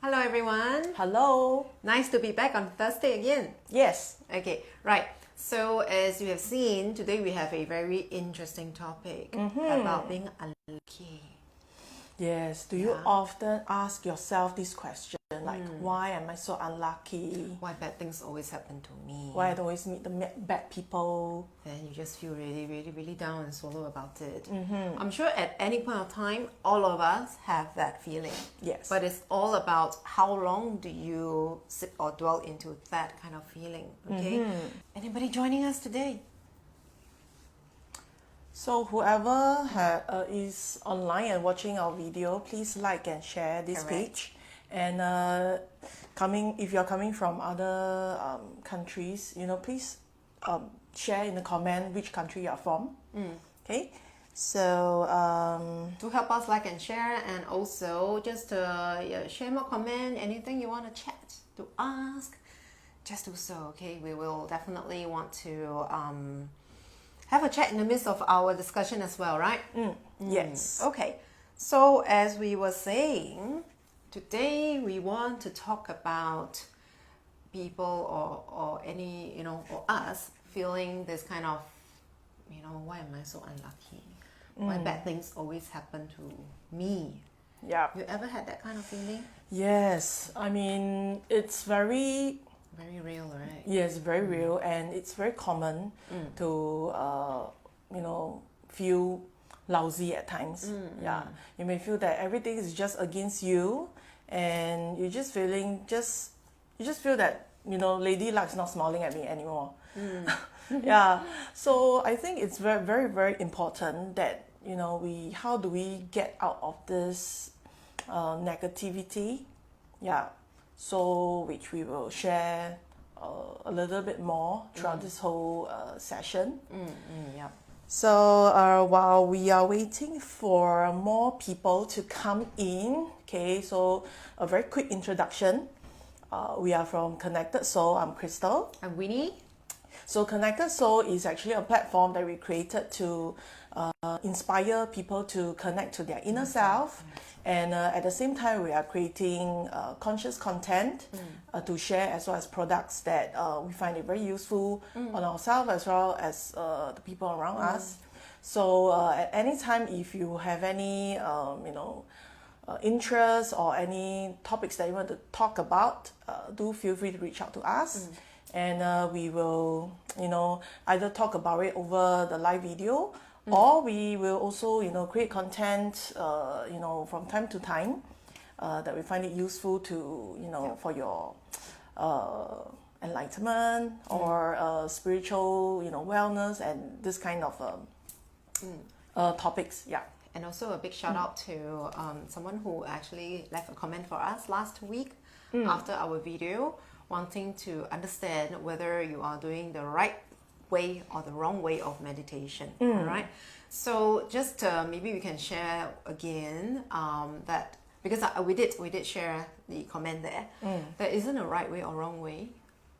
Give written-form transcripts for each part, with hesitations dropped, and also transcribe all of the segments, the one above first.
Hello everyone. Hello. Nice to be back on Thursday again. Yes. Okay, right. So as you have seen, today we have a very interesting topic about being unlucky. Yes. Do you often ask yourself this question, like, why am I so unlucky? Why bad things always happen to me? Why I always meet the bad people? And you just feel really down and solo about it. I'm sure at any point of time, all of us have that feeling. Yes. But it's all about how long do you sit or dwell into that kind of feeling, okay? Anybody joining us today? So whoever is online and watching our video, please like and share this page. And if you're coming from other countries, please share in the comment which country you're from. Okay, so to help us like and share, and also just share more comment, anything you want to chat, to ask, just do so. Okay, we will definitely want to have a chat in the midst of our discussion as well, right? Yes. Okay, so as we were saying, today we want to talk about people or any, or us feeling this kind of, why am I so unlucky? Why bad things always happen to me? Yeah. You ever had that kind of feeling? Yes. I mean, it's very real, right? Yes, very real, and it's very common to feel lousy at times. You may feel that everything is just against you, and you just feel that Lady Luck's not smiling at me anymore. So I think it's very important that how do we get out of this negativity? So which we will share a little bit more throughout this whole session. So while we are waiting for more people to come in, okay, so a very quick introduction. We are from Connected Soul. I'm Crystal. I'm Winnie. So Connected Soul is actually a platform that we created to inspire people to connect to their inner self. And at the same time, we are creating conscious content to share, as well as products that we find it very useful on ourselves as well as the people around us. So at any time, if you have any interest or any topics that you want to talk about, do feel free to reach out to us. And we will, either talk about it over the live video, or we will also, create content, from time to time that we find it useful to, for your enlightenment or spiritual, wellness and this kind of topics. Yeah. And also a big shout out to someone who actually left a comment for us last week after our video, wanting to understand whether you are doing the right way or the wrong way of meditation. All right. So just maybe we can share again that, because we did share the comment there. There isn't a right way or wrong way.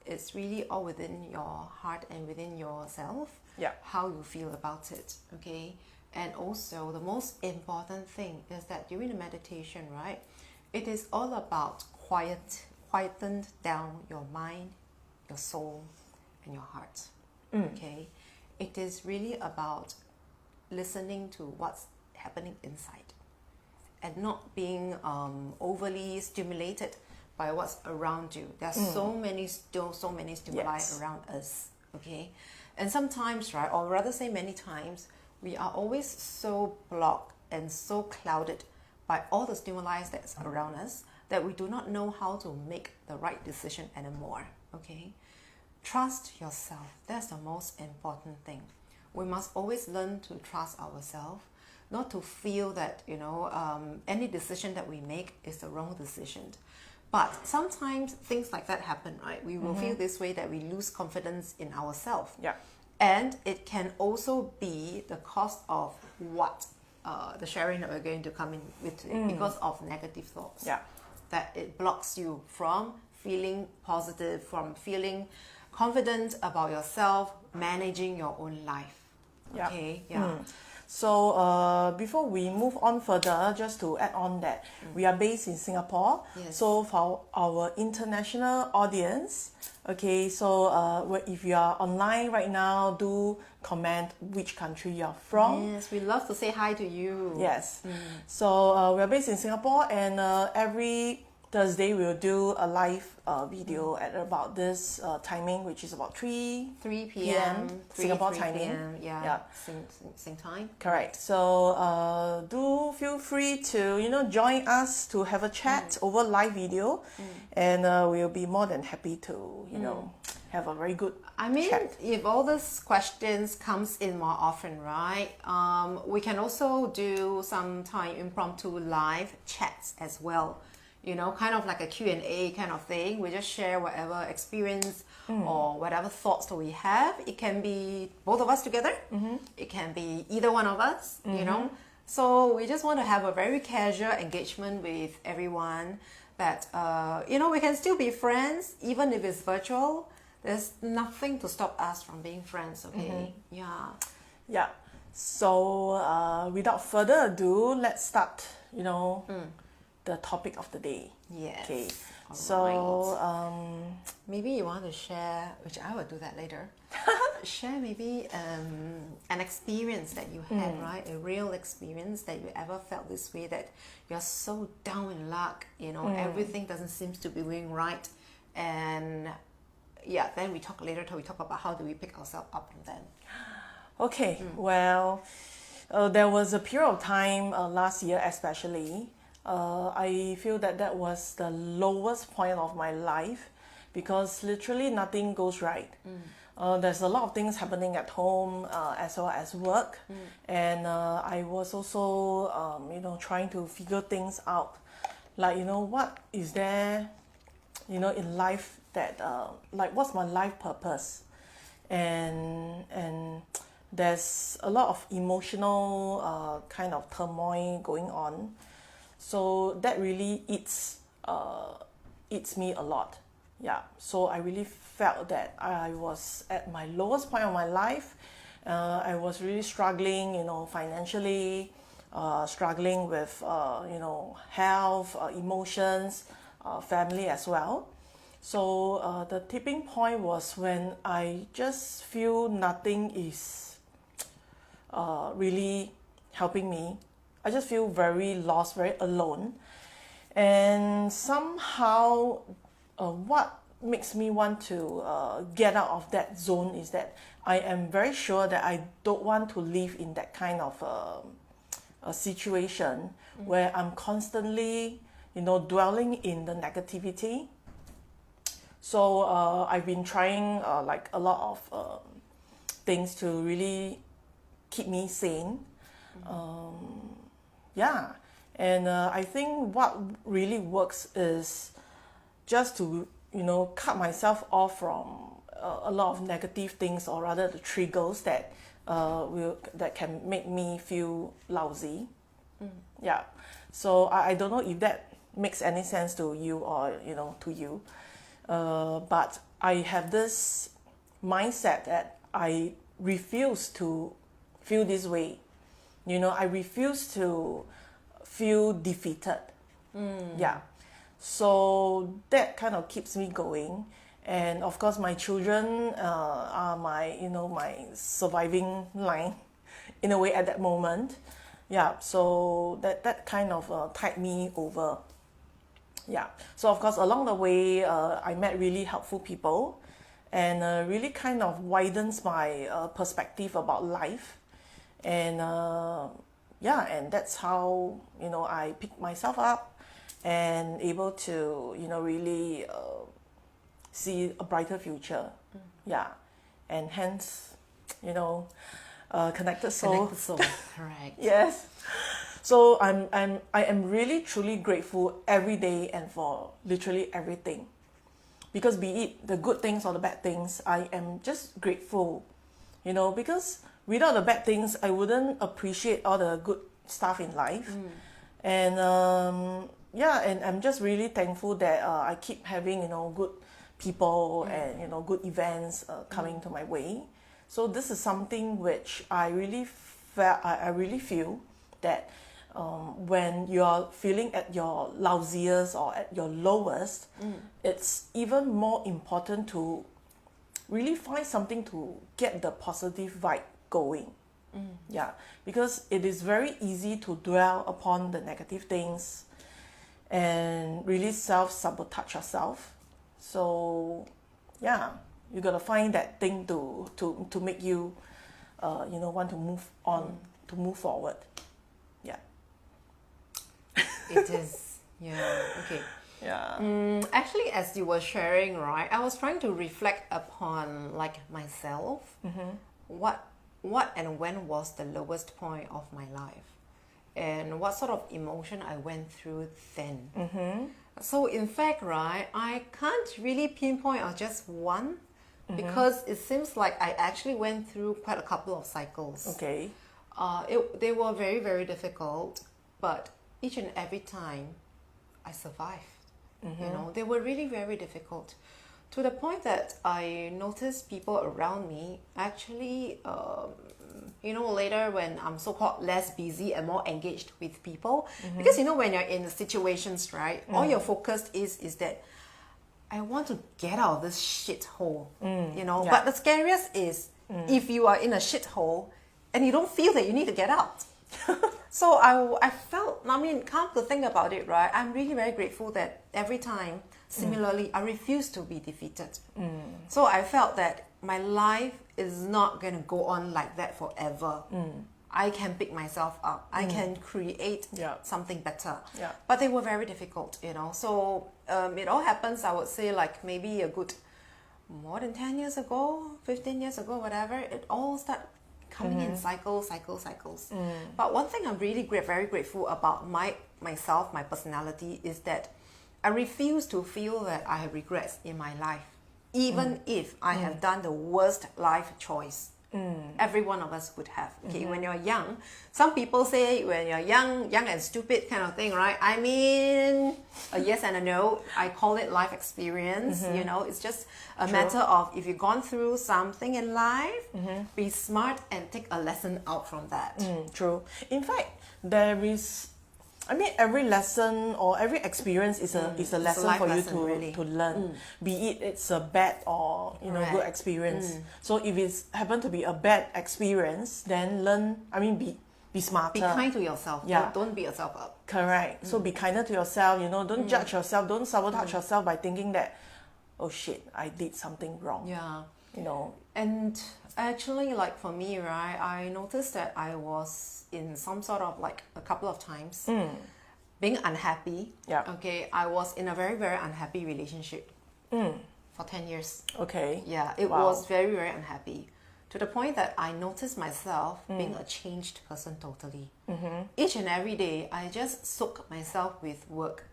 It's really all within your heart and within yourself. How you feel about it. Okay. And also the most important thing is that during the meditation, right, it is all about quieten down your mind, your soul, and your heart. Okay, it is really about listening to what's happening inside and not being overly stimulated by what's around you. There's so many stimuli around us. Okay, and sometimes, right, or rather say many times, we are always so blocked and so clouded by all the stimuli that's around us that we do not know how to make the right decision anymore. Okay, trust yourself. That's the most important thing. We must always learn to trust ourselves, not to feel that any decision that we make is the wrong decision. But sometimes things like that happen, right? We will feel this way, that we lose confidence in ourselves. And it can also be the cause of what the sharing that we're going to come in with today, because of negative thoughts. That it blocks you from feeling positive, from feeling confident about yourself, managing your own life. Okay, So before we move on further, just to add on that we are based in Singapore. Yes. So for our international audience, okay, so if you are online right now, do comment which country you're from. Yes, we love to say hi to you. Yes. So we're based in Singapore, and every Thursday we'll do a live video at about this timing, which is about 3 p.m. Singapore 3 timing. p.m. Yeah, Yeah. Same time. Correct. So do feel free to join us to have a chat over live video, and we'll be more than happy to have a very good I mean, chat. if all these questions comes in more often, right? We can also do some time impromptu live chats as well. Kind of like a Q&A kind of thing. We just share whatever experience or whatever thoughts that we have. It can be both of us together. It can be either one of us, So we just want to have a very casual engagement with everyone that, we can still be friends, even if it's virtual. There's nothing to stop us from being friends, okay? Yeah. Yeah. So without further ado, let's start, the topic of the day. Yes. Okay. All So maybe you want to share, which I will do that later. Share maybe an experience that you had, right? A real experience that you ever felt this way, that you're so down in luck, everything doesn't seem to be going right. And yeah, then we talk later, we talk about how do we pick ourselves up from then. Okay, well, there was a period of time last year especially, I feel that was the lowest point of my life, because literally nothing goes right. There's a lot of things happening at home as well as work, and I was also trying to figure things out, like what is there in life that like what's my life purpose, and there's a lot of emotional kind of turmoil going on. So that really eats me a lot. Yeah. So I really felt that I was at my lowest point of my life. I was really struggling, financially, struggling with, health, emotions, family as well. So the tipping point was when I just feel nothing is really helping me. I just feel very lost, very alone. And somehow what makes me want to get out of that zone is that I am very sure that I don't want to live in that kind of a situation where I'm constantly, dwelling in the negativity. So I've been trying like a lot of things to really keep me sane. Yeah, and I think what really works is just to cut myself off from a lot of negative things, or rather the triggers that that can make me feel lousy. Yeah, so I don't know if that makes any sense to you, or to you, but I have this mindset that I refuse to feel this way. I refuse to feel defeated. Yeah. So that kind of keeps me going. And of course, my children are my, my surviving line in a way at that moment. Yeah. So that kind of tied me over. Yeah. So of course, along the way, I met really helpful people, and really kind of widens my perspective about life. And yeah, and that's how I pick myself up and able to really see a brighter future. Yeah, and hence connected soul. Connected soul, correct. Yes. So I am really truly grateful every day and for literally everything, because be it the good things or the bad things, I am just grateful. Because without the bad things, I wouldn't appreciate all the good stuff in life. And yeah, and I'm just really thankful that I keep having good people and good events coming to my way. So this is something which I really I really feel that when you're feeling at your lousiest or at your lowest, it's even more important to really find something to get the positive vibe going. Yeah, because it is very easy to dwell upon the negative things and really self-sabotage yourself. So yeah, you gotta find that thing to make you want to move on, to move forward. Yeah. It is. Yeah. Okay. Yeah. Actually, as you were sharing, right, I was trying to reflect upon like myself. What and when was the lowest point of my life, and what sort of emotion I went through then. So in fact, right, I can't really pinpoint on just one, because it seems like I actually went through quite a couple of cycles. Okay. They were very, very difficult, but each and every time I survived. You know, they were really very difficult, to the point that I noticed people around me actually, later when I'm so-called less busy and more engaged with people, because when you're in the situations, right, all your focus is that I want to get out of this shithole, Yeah. But the scariest is if you are in a shithole and you don't feel that you need to get out. So I felt, come to think about it, right, I'm really very grateful that every time, similarly, I refuse to be defeated. So I felt that my life is not going to go on like that forever. I can pick myself up. I can create something better. Yeah. But they were very difficult, So it all happens, I would say, like maybe a good more than 10 years ago, 15 years ago, whatever. It all started coming in cycles. But one thing I'm really very grateful about myself, my personality, is that I refuse to feel that I have regrets in my life, even if I have done the worst life choice. Every one of us would have. Okay, when you're young, some people say when you're young and stupid kind of thing, right? I mean, a yes and a no. I call it life experience. It's just a matter of, if you've gone through something in life, be smart and take a lesson out from that. True. In fact, there is, every lesson or every experience is a lesson life for you lesson, to really. to learn. Be it a bad or Correct. good experience. So if it's happen to be a bad experience, then learn. Be smarter. Be kind to yourself. Yeah. Don't beat yourself up. Correct. So be kinder to yourself. Don't judge yourself. Don't sabotage yourself by thinking that, oh shit, I did something wrong. Yeah. And actually, like for me, right, I noticed that I was in some sort of like a couple of times being unhappy. Yeah. Okay, I was in a very, very unhappy relationship for 10 years. Okay. Yeah, it Wow. was very, very unhappy, to the point that I noticed myself being a changed person totally. Each and every day, I just soak myself with work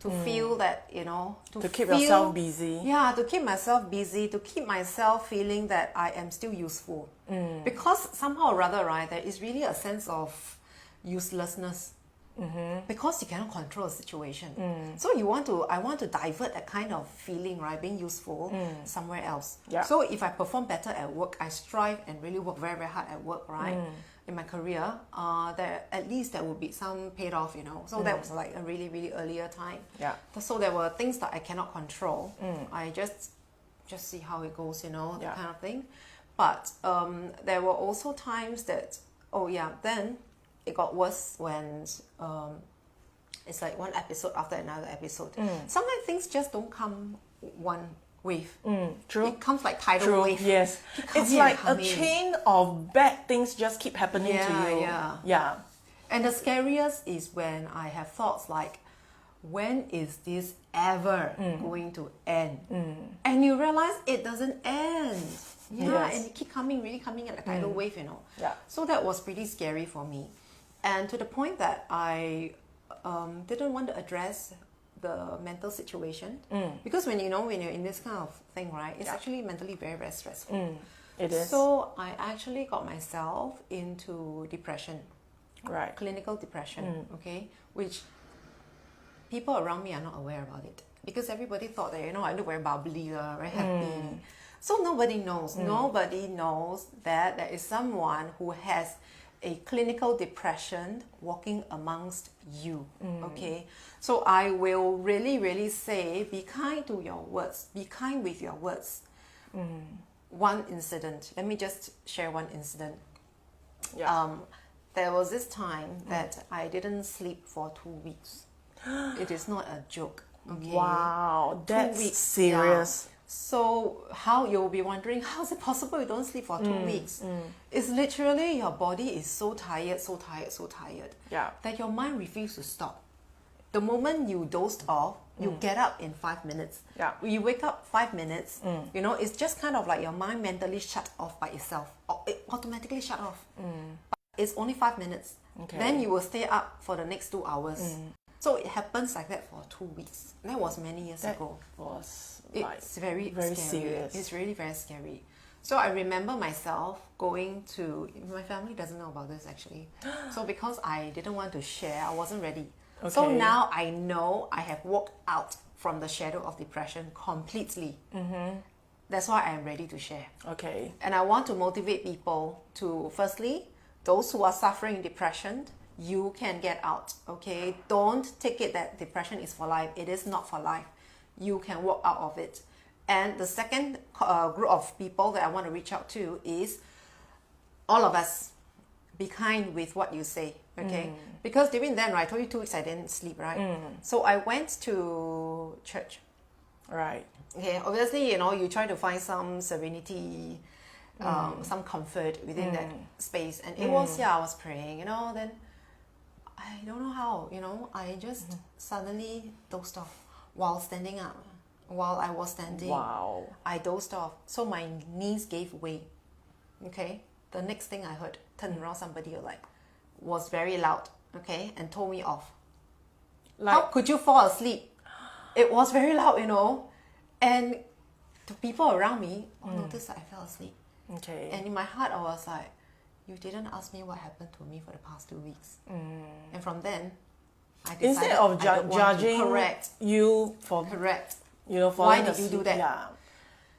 to feel that, To keep yourself busy. Yeah, to keep myself busy, to keep myself feeling that I am still useful. Because somehow or rather, right, there is really a sense of uselessness. Because you cannot control a situation. So I want to divert that kind of feeling, right, being useful somewhere else. Yeah. So if I perform better at work, I strive and really work very, very hard at work, right, in my career, at least there will be some paid off, So that was like a really, really earlier time. Yeah. So there were things that I cannot control. I just see how it goes, that kind of thing. But there were also times that, then it got worse when it's like one episode after another episode. Sometimes things just don't come one wave. True. It comes like tidal True. wave. Yes. It's like a chain of bad things just keep happening to you. Yeah. And the scariest is when I have thoughts like, when is this ever going to end? And you realize it doesn't end. Yeah, Yes. and it keep coming, really coming at a tidal wave, Yeah. So that was pretty scary for me. And to the point that I didn't want to address the mental situation. Because when you're in this kind of thing, right, it's actually mentally very, very stressful. It is. So I actually got myself into depression. Right. Clinical depression, okay, which people around me are not aware about it, because everybody thought that I look very bubbly, very happy. So nobody knows that there is someone who has a clinical depression walking amongst you. Okay, so I will really, really say, be kind to your words, be kind with your words. One incident, let me just share one incident. There was this time that I didn't sleep for 2 weeks. It is not a joke. Okay? Wow, 2 that's weeks. serious. Yeah. So how you'll be wondering, how is it possible you don't sleep for 2 weeks? It's literally your body is so tired, so tired, so tired that your mind refuses to stop. The moment you dozed off, you get up in 5 minutes. You wake up 5 minutes, you know, it's just kind of like your mind mentally shut off by itself. Or it automatically shut off. But it's only 5 minutes. Okay. Then you will stay up for the next 2 hours. So it happens like that for 2 weeks. That was many years ago. It's very scary. serious. It's really very scary. So I remember myself going to, my family doesn't know about this actually. So because I didn't want to share, I wasn't ready. Okay. So now I know I have walked out from the shadow of depression completely. That's why I am ready to share. Okay. And I want to motivate people to, firstly, those who are suffering depression, you can get out, okay? Don't take it that depression is for life. It is not for life. You can walk out of it. And the second group of people that I want to reach out to is all of us. Be kind with what you say, okay? Because during then, right, I told you 2 weeks I didn't sleep, right? So I went to church. Right. Okay, obviously, you know, you try to find some serenity, some comfort within that space. And it was, I was praying, you know, then I don't know how, you know, I just suddenly dozed off while standing up. While I was standing, I dozed off. So my knees gave way, okay? The next thing I heard, turned around, somebody was very loud, okay, and told me off. How could you fall asleep? It was very loud, you know. And the people around me noticed that I fell asleep. Okay. And in my heart, I was like, you didn't ask me what happened to me for the past 2 weeks. And from then, I decided instead of judging you for you know, why did you do that?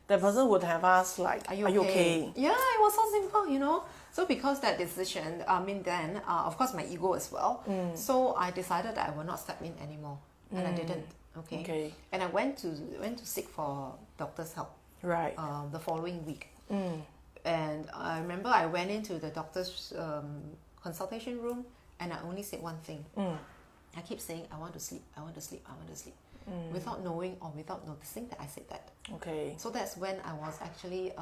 The person would have asked like, are you okay? Yeah, it was so simple, you know. So because that decision, I mean, then of course my ego as well. So I decided that I will not step in anymore, and I didn't. Okay. And I went to seek for doctor's help. Right. The following week. And I remember I went into the doctor's consultation room, and I only said one thing. I keep saying, I want to sleep, I want to sleep, I want to sleep. Without knowing or without noticing that I said that. Okay. So that's when I was actually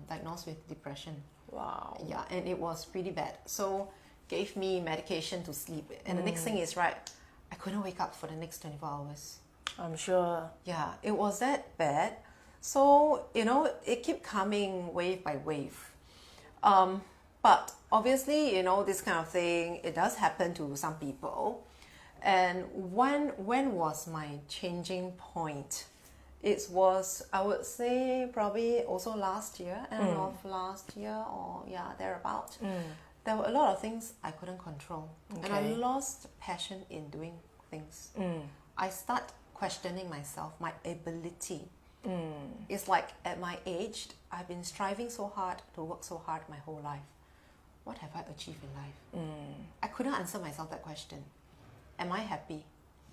diagnosed with depression. Wow. Yeah, and it was pretty bad. So gave me medication to sleep. And the next thing is, right, I couldn't wake up for the next 24 hours. I'm sure. Yeah, it was that bad. So, you know, it kept coming wave by wave. But obviously, you know, this kind of thing, it does happen to some people. And when was my changing point? It was, I would say, probably also last year, end of last year, or thereabout. There were a lot of things I couldn't control. Okay. And I lost passion in doing things. I start questioning myself, my ability. It's like at my age, I've been striving so hard to work so hard my whole life. What have I achieved in life? I couldn't answer myself that question. Am I happy?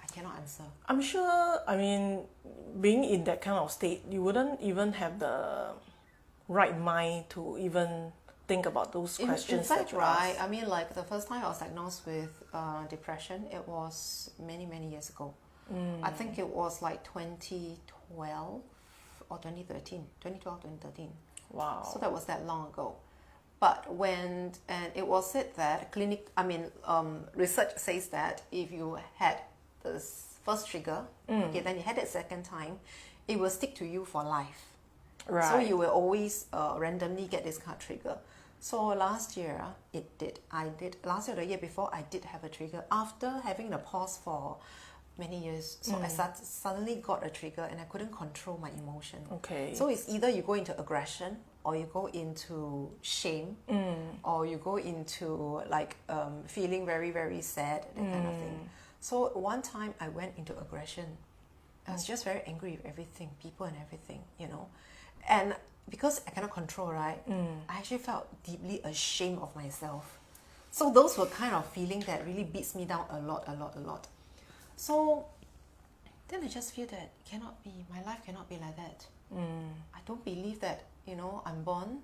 I cannot answer. I'm sure, I mean, being in that kind of state, you wouldn't even have the right mind to even think about those questions. In fact, right, I mean, like the first time I was diagnosed with depression, it was many, many years ago. I think it was like 2012 or 2013. 2012, 2013. Wow. So that was that long ago. But and it was said that research says that if you had the first trigger, okay, then you had it second time, it will stick to you for life. Right. So you will always randomly get this kind of trigger. So last year, it did. Last year or the year before, I did have a trigger after having the pause for many years. So I suddenly got a trigger and I couldn't control my emotion. Okay. So it's either you go into aggression, or you go into shame, or you go into like feeling very, very sad, that kind of thing. So one time I went into aggression. I was just very angry with everything, people and everything, you know. And because I cannot control, right, I actually felt deeply ashamed of myself. So those were kind of feeling that really beats me down a lot. So then I just feel that cannot be, my life cannot be like that. I don't believe that, I'm born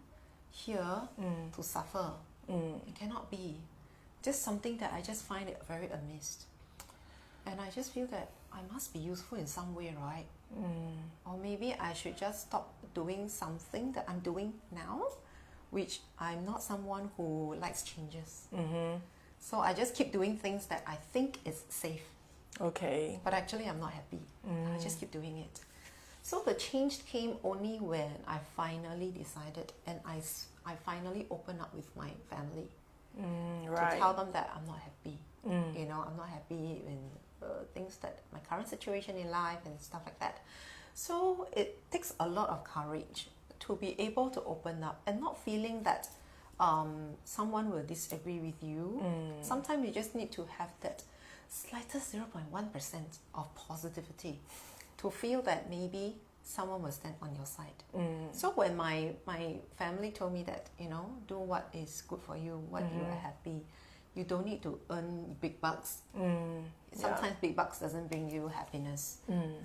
here to suffer. It cannot be. Just something that I just find it very amiss. And I just feel that I must be useful in some way, right? Or maybe I should just stop doing something that I'm doing now, which I'm not someone who likes changes. So I just keep doing things that I think is safe. Okay. But actually I'm not happy. I just keep doing it. So the change came only when I finally decided, and I finally opened up with my family to tell them that I'm not happy. I'm not happy in things that my current situation in life and stuff like that. So it takes a lot of courage to be able to open up and not feeling that someone will disagree with you. Sometimes you just need to have that slightest 0.1% of positivity to feel that maybe someone will stand on your side. So when my family told me that, do what is good for you, what you are happy, you don't need to earn big bucks. Sometimes big bucks doesn't bring you happiness.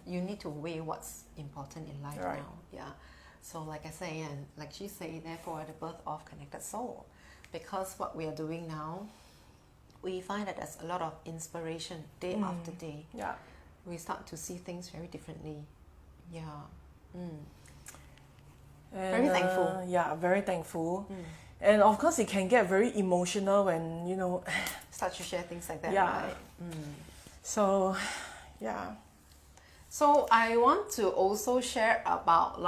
You need to weigh what's important in life now. Yeah. So like I say, and like she said, therefore the birth of Connected Soul. Because what we are doing now, we find that there's a lot of inspiration day after day. Yeah. We start to see things very differently. Yeah. And, very thankful. Yeah, very thankful. And of course, it can get very emotional when, start to share things like that, yeah. right? So, yeah. So I want to also share about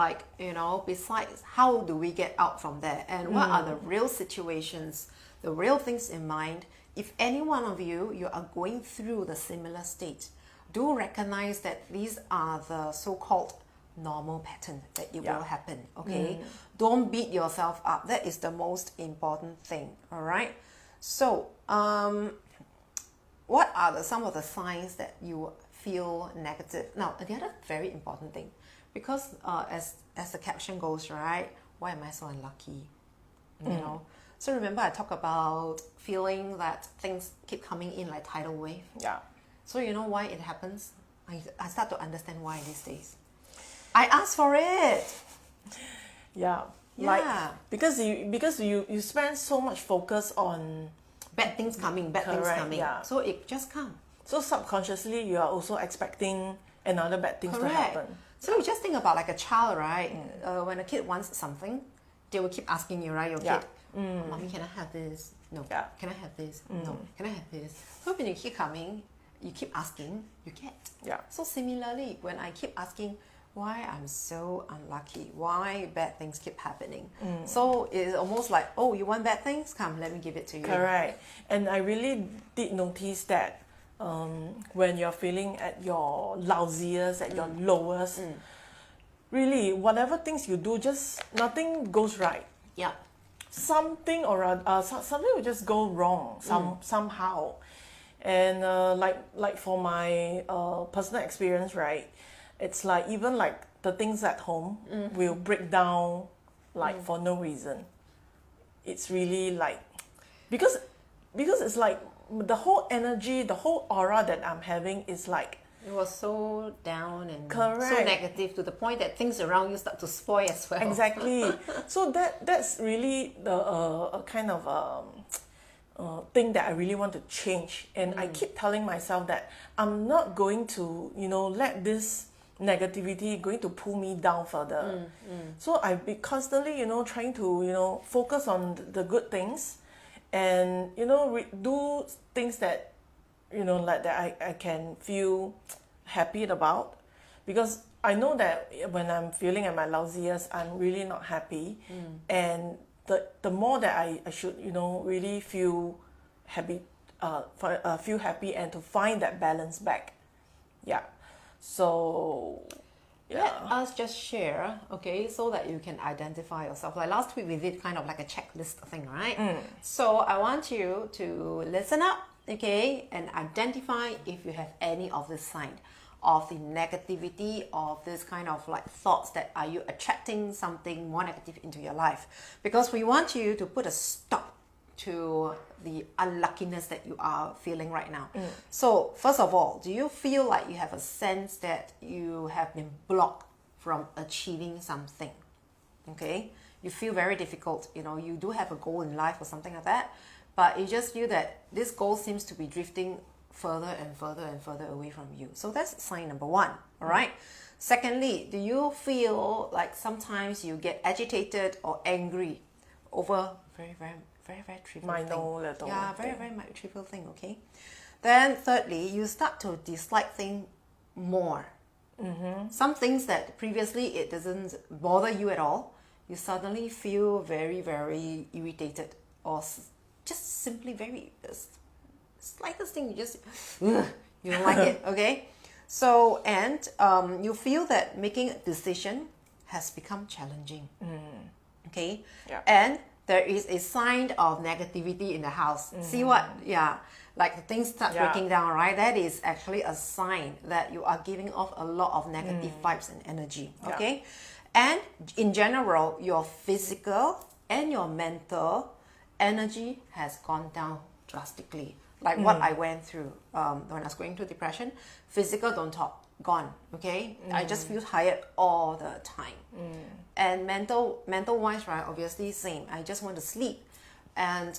besides how do we get out from there and what are the real situations, the real things in mind. If any one of you are going through the similar state, do recognize that these are the so-called normal pattern that it will happen, okay? Don't beat yourself up. That is the most important thing, all right? So, what are some of the signs that you feel negative? Now, the other very important thing, because as the caption goes, right? Why am I so unlucky? So remember I talked about feeling that things keep coming in like tidal wave. Yeah. So you know why it happens? I start to understand why these days. I asked for it. Yeah. Like, because you spend so much focus on bad things coming, things coming. Yeah. So it just comes. So subconsciously you are also expecting another bad things to happen. So you just think about like a child, right? When a kid wants something, they will keep asking you, right? Your kid, Mommy, can I have this? No. Yeah. Can I have this? No. Can I have this? So when you keep coming, you keep asking, you get. Yeah. So similarly, when I keep asking why I'm so unlucky, why bad things keep happening. So it's almost like, oh, you want bad things? Come, let me give it to you. Correct. And I really did notice that when you're feeling at your lousiest, at your lowest, really, whatever things you do, just nothing goes right. Yeah. Something something will just go wrong somehow. And like for my personal experience, right, it's like even like the things at home will break down like for no reason. It's really like because it's like the whole energy, the whole aura that I'm having is like it was so down and Correct. so negative to the point that things around you start to spoil as well. Exactly. So that's really the a kind of thing that I really want to change. And I keep telling myself that I'm not going to, let this negativity going to pull me down further. So I've been constantly, trying to, focus on the good things and, do things that, like that I can feel happy about, because I know that when I'm feeling at my lousiest, I'm really not happy. And the more that I should, really feel happy, feel happy and to find that balance back. Yeah. So, yeah. Let us just share, okay, so that you can identify yourself. Like last week we did kind of like a checklist thing, right? So I want you to listen up, okay, and identify if you have any of this sign of the negativity of this kind of like thoughts that are you attracting something more negative into your life, because we want you to put a stop to the unluckiness that you are feeling right now. So first of all, do you feel like you have a sense that you have been blocked from achieving something? Okay, you feel very difficult, you do have a goal in life or something like that, but you just feel that this goal seems to be drifting further and further and further away from you. So that's sign number one. All right. Secondly, do you feel like sometimes you get agitated or angry over very, very, very, very trivial thing? Yeah, very, very trivial thing. Okay. Then thirdly, you start to dislike things more. Some things that previously it doesn't bother you at all, you suddenly feel very, very irritated, or just simply very slightest thing, you just you don't like it. Okay. So, and you feel that making a decision has become challenging. Okay. Yeah. And there is a sign of negativity in the house. See what? Yeah. Like the things start breaking down, right? That is actually a sign that you are giving off a lot of negative vibes and energy. Okay. And in general, your physical and your mental energy has gone down drastically. Like what I went through when I was going through depression. Physical, don't talk, gone. Okay, I just feel tired all the time. And mental wise, right? Obviously, same. I just want to sleep. And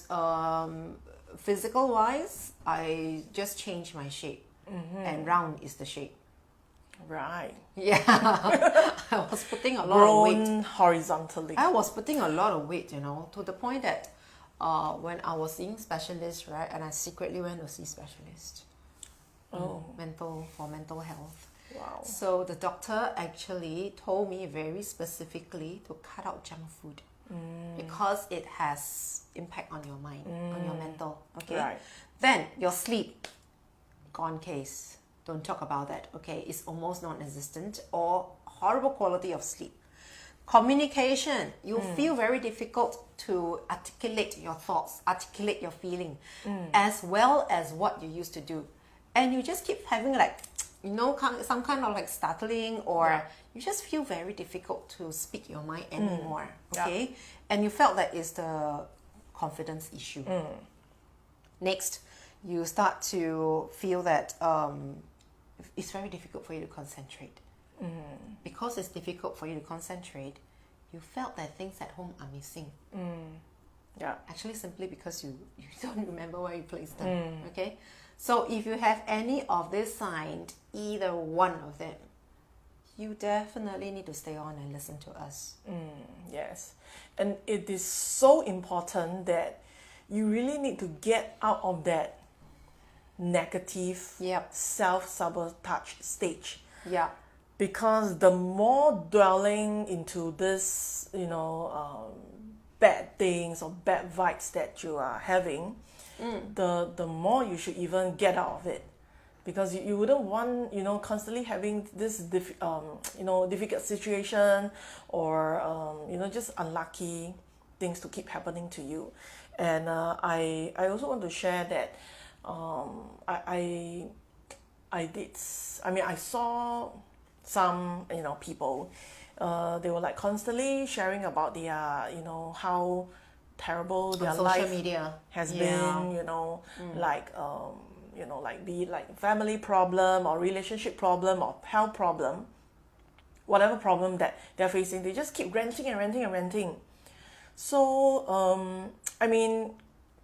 physical wise, I just changed my shape, and round is the shape. Right. Yeah, I was putting a lot of weight. Grown horizontally. I was putting a lot of weight, to the point that when I was seeing specialists, right, and I secretly went to see specialists. For mental health. Wow. So the doctor actually told me very specifically to cut out junk food because it has impact on your mind, on your mental. Okay. Right. Then your sleep, gone case. Don't talk about that. Okay, it's almost non-existent or horrible quality of sleep. Communication, you feel very difficult to articulate your thoughts, articulate your feeling, as well as what you used to do. And you just keep having some kind of startling, or you just feel very difficult to speak your mind anymore. Okay. And you felt that is the confidence issue. Next, you start to feel that it's very difficult for you to concentrate. Because it's difficult for you to concentrate, you felt that things at home are missing. Yeah. Actually, simply because you don't remember where you placed them. Okay. So if you have any of this sign, either one of them, you definitely need to stay on and listen to us. Yes. And it is so important that you really need to get out of that negative self-sabotage stage. Yeah. Because the more dwelling into this, bad things or bad vibes that you are having, the more you should even get out of it. Because you wouldn't want, constantly having this, difficult situation or, just unlucky things to keep happening to you. And I also want to share that I saw some, people, they were constantly sharing about their, how terrible their life media has been, be it family problem or relationship problem or health problem, whatever problem that they're facing, they just keep ranting and ranting and ranting. So,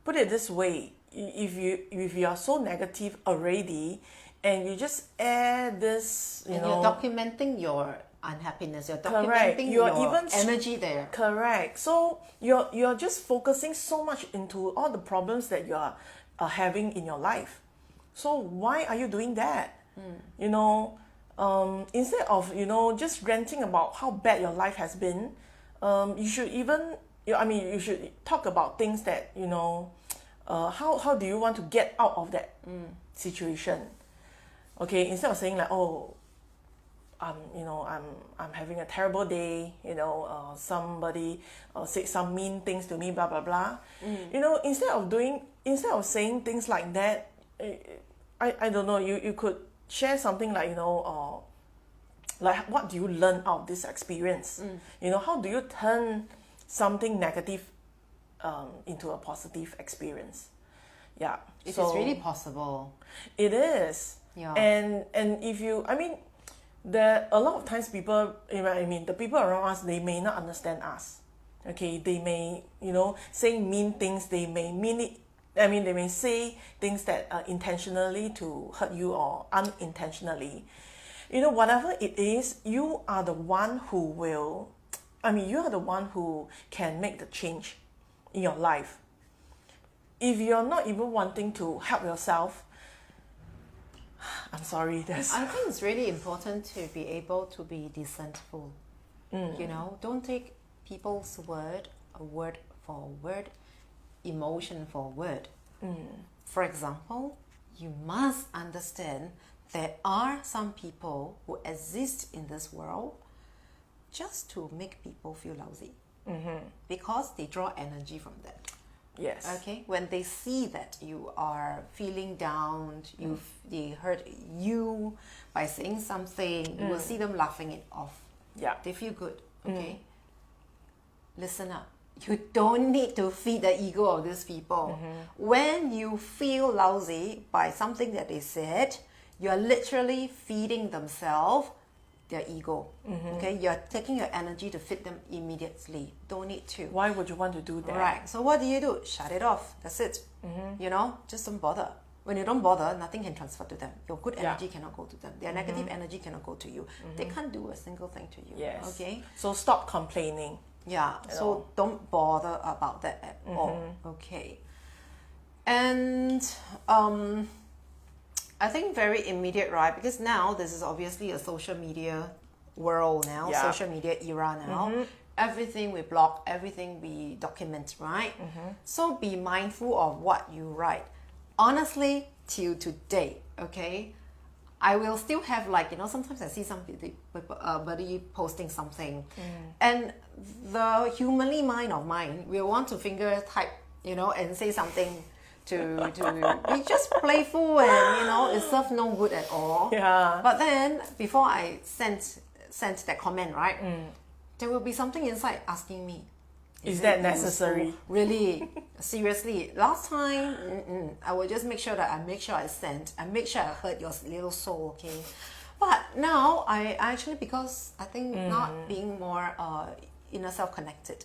put it this way, if you are so negative already, and you just add this, and you're documenting your unhappiness, you're documenting your energy there. Correct. So you're just focusing so much into all the problems that you are having in your life. So why are you doing that? Instead of just ranting about how bad your life has been, you should you should talk about things that how do you want to get out of that situation. Okay, instead of saying I'm having a terrible day, somebody said some mean things to me, blah blah blah. Instead of saying things like that, I don't know, you could share something like what do you learn out of this experience? How do you turn something negative into a positive experience. Yeah, It is really possible. It is. Yeah. And if you, I mean, there a lot of times people, you know, I mean, the people around us, they may not understand us. Okay, they may, you know, say mean things. They may mean it. I mean, they may say things that are intentionally to hurt you or unintentionally. You know, whatever it is, you are the one who will. I mean, you are the one who can make the change in your life. If you're not even wanting to help yourself, I'm sorry. I think it's really important to be able to be discernful. You know, don't take people's word for word, emotion for word. For example, you must understand there are some people who exist in this world just to make people feel lousy, because they draw energy from that. Yes. Okay, when they see that you are feeling down, they hurt you by saying something, you will see them laughing it off. Yeah. They feel good. Okay, listen up. You don't need to feed the ego of these people. When you feel lousy by something that they said, you're literally feeding themselves their ego. Okay, you're taking your energy to feed them immediately. Don't need to. Why would you want to do that? Right. So what do? Shut it off. That's it. You know, just don't bother. When you don't bother, nothing can transfer to them. Your good energy cannot go to them. Their negative energy cannot go to you. They can't do a single thing to you. Yes. Okay. So stop complaining. Yeah. So don't bother about that at all. Okay. And I think very immediate, right? Because now this is obviously a social media world now, social media era now. Everything we blog, everything we document, right? So be mindful of what you write. Honestly, till today, okay, I will still have, like, you know, sometimes I see somebody posting something, and the humanly mind of mine will want to finger type, you know, and say something to be just playful, and, you know, it serves no good at all. Yeah. But then before I sent that comment, right, there will be something inside asking me, is that necessary? Useful? Really? Seriously? Last time, I will just make sure I sent. I make sure I hurt your little soul, okay? But now, I actually, because I think not being more inner self connected,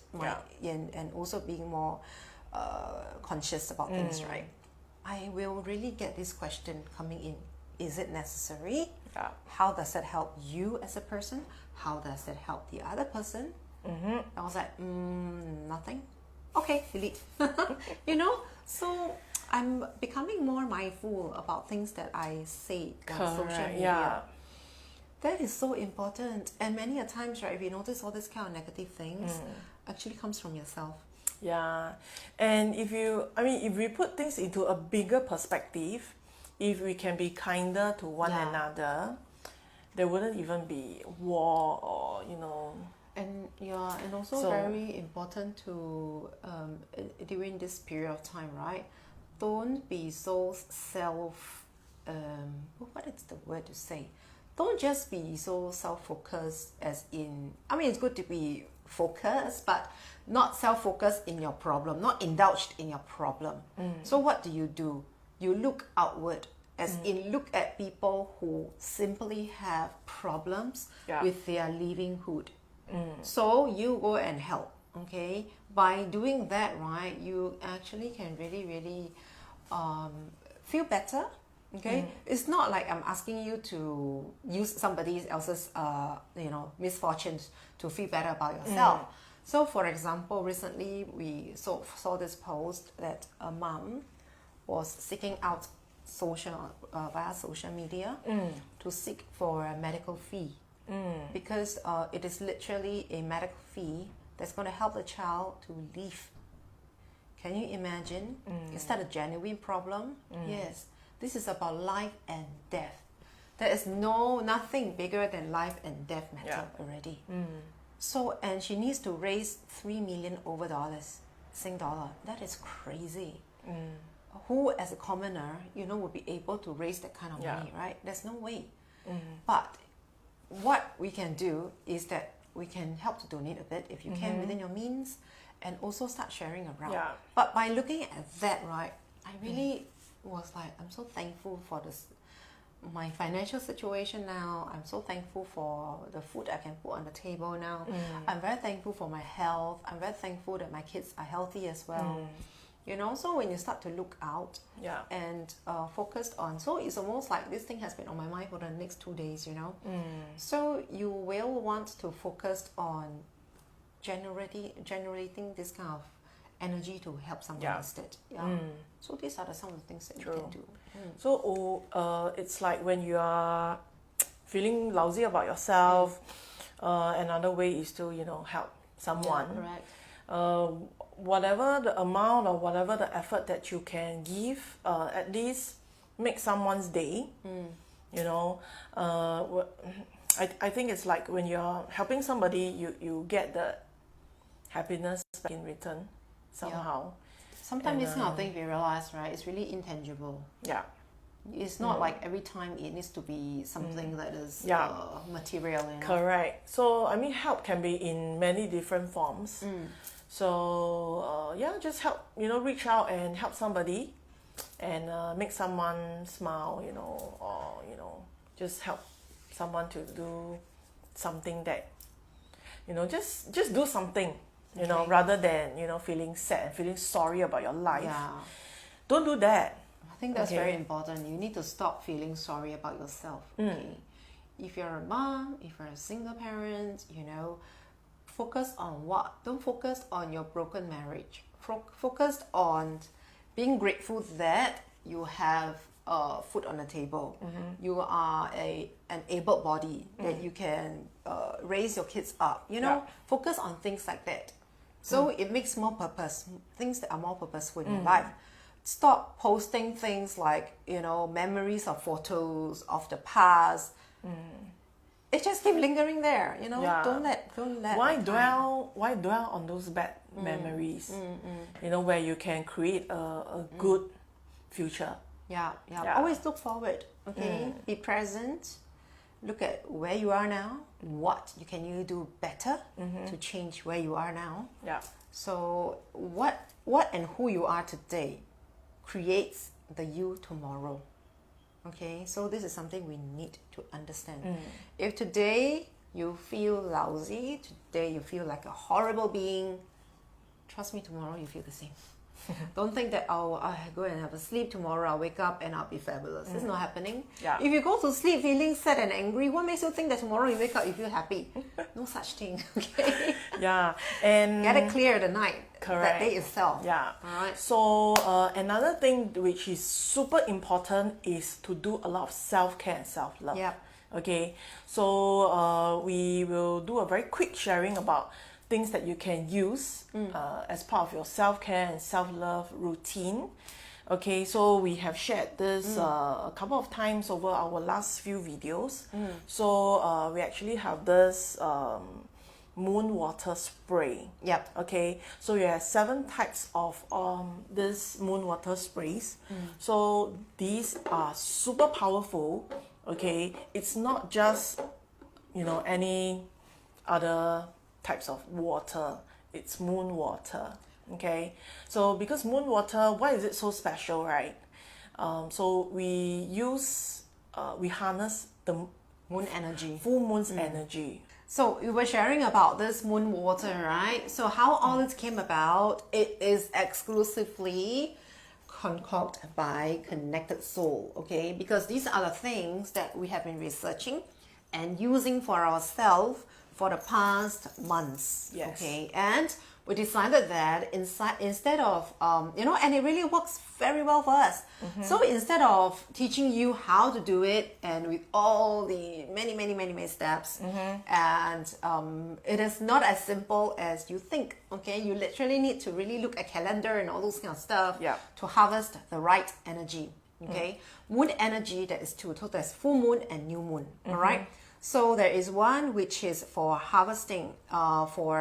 and also being more conscious about things, right? I will really get this question coming in. Is it necessary? Yeah. How does that help you as a person? How does that help the other person? I was like, nothing. Okay, delete. You know, so I'm becoming more mindful about things that I say on social media. Yeah. That is so important. And many a times, right, if you notice all this kind of negative things, actually comes from yourself. Yeah. And if we put things into a bigger perspective, if we can be kinder to one another, there wouldn't even be war or, you know. And also very important to during this period of time, right? Don't be so what is the word to say? Don't just be so self-focused, as in, I mean, it's good to be focused, but not self-focused in your problem, not indulged in your problem. So what do? You look outward, as in look at people who simply have problems with their livelihood. So you go and help, okay? By doing that, right, you actually can really, really feel better, okay? It's not like I'm asking you to use somebody else's, misfortunes to feel better about yourself. So, for example, recently we saw this post that a mom was seeking out via social media to seek for a medical fee. Because it is literally a medical fee that's going to help the child to live. Can you imagine? Is that a genuine problem? Yes. This is about life and death. There is nothing bigger than life and death matter already. So, and she needs to raise $3 million over Sing dollar. That is crazy. Who, as a commoner, would be able to raise that kind of money, right? There's no way. But what we can do is that we can help to donate a bit if you can within your means, and also start sharing around. Yeah. But by looking at that, right, I really was like, I'm so thankful for this, my financial situation now. I'm so thankful for the food I can put on the table now. I'm very thankful for my health. I'm very thankful that my kids are healthy as well. You know, so when you start to look out and focused on, so it's almost like this thing has been on my mind for the next 2 days, you know. So you will want to focus on generating this kind of energy to help someone instead. So these are some of the things that you can do. So it's like when you are feeling lousy about yourself, another way is to, you know, help someone. Whatever the amount or whatever the effort that you can give, at least make someone's day. You know, I think it's like when you're helping somebody, you get the happiness back in return somehow. Sometimes this kind of thing we realize, right, it's really intangible. It's not like every time it needs to be something that is material. You know? Correct. So I mean, help can be in many different forms. So just help, you know, reach out and help somebody, and make someone smile, you know, or, you know, just help someone to do something that, you know, just do something, you know, rather than, you know, feeling sad and feeling sorry about your life. Don't do that. I think that's very important. You need to stop feeling sorry about yourself. If you're a mom, if you're a single parent, you know, focus on don't focus on your broken marriage. Focus on being grateful that you have food on the table. You are an able body, that you can raise your kids up. You know, focus on things like that. So it makes more purpose, things that are more purposeful in your life. Stop posting things like, you know, memories or photos of the past. It just keep lingering there, you know. Don't let. Why dwell on those bad memories? You know, where you can create a good future. Always look forward. Okay, be present. Look at where you are now. What can you do better to change where you are now? So what and who you are today creates the you tomorrow. Okay, so this is something we need to understand. If today you feel lousy, today you feel like a horrible being, trust me, tomorrow you feel the same. Don't think that, oh, I go and have a sleep, tomorrow I'll wake up and I'll be fabulous. It's not happening. If you go to sleep feeling sad and angry, what makes you think that tomorrow you wake up you feel happy? No such thing. Okay. And get it clear the night. Correct. That day itself. Alright. So another thing which is super important is to do a lot of self-care and self-love. Okay. So we will do a very quick sharing about things that you can use as part of your self-care and self-love routine. Okay, so we have shared this a couple of times over our last few videos. So we actually have this moon water spray. Okay, so you have 7 types of this moon water sprays. So these are super powerful. Okay, it's not just, you know, any other types of water. It's moon water. Okay, so because moon water, why is it so special, right? So we harness the moon energy, full moon's energy. So we were sharing about this moon water, right? So how all this came about, it is exclusively concocted by Connected Soul, okay? Because these are the things that we have been researching and using for ourselves for the past months. Okay, and we decided that instead of you know, and it really works very well for us. So instead of teaching you how to do it and with all the many steps, and it is not as simple as you think. Okay, you literally need to really look at calendar and all those kind of stuff to harvest the right energy. Okay, moon energy, that is two. So there's full moon and new moon. All right. So there is one which is for harvesting, for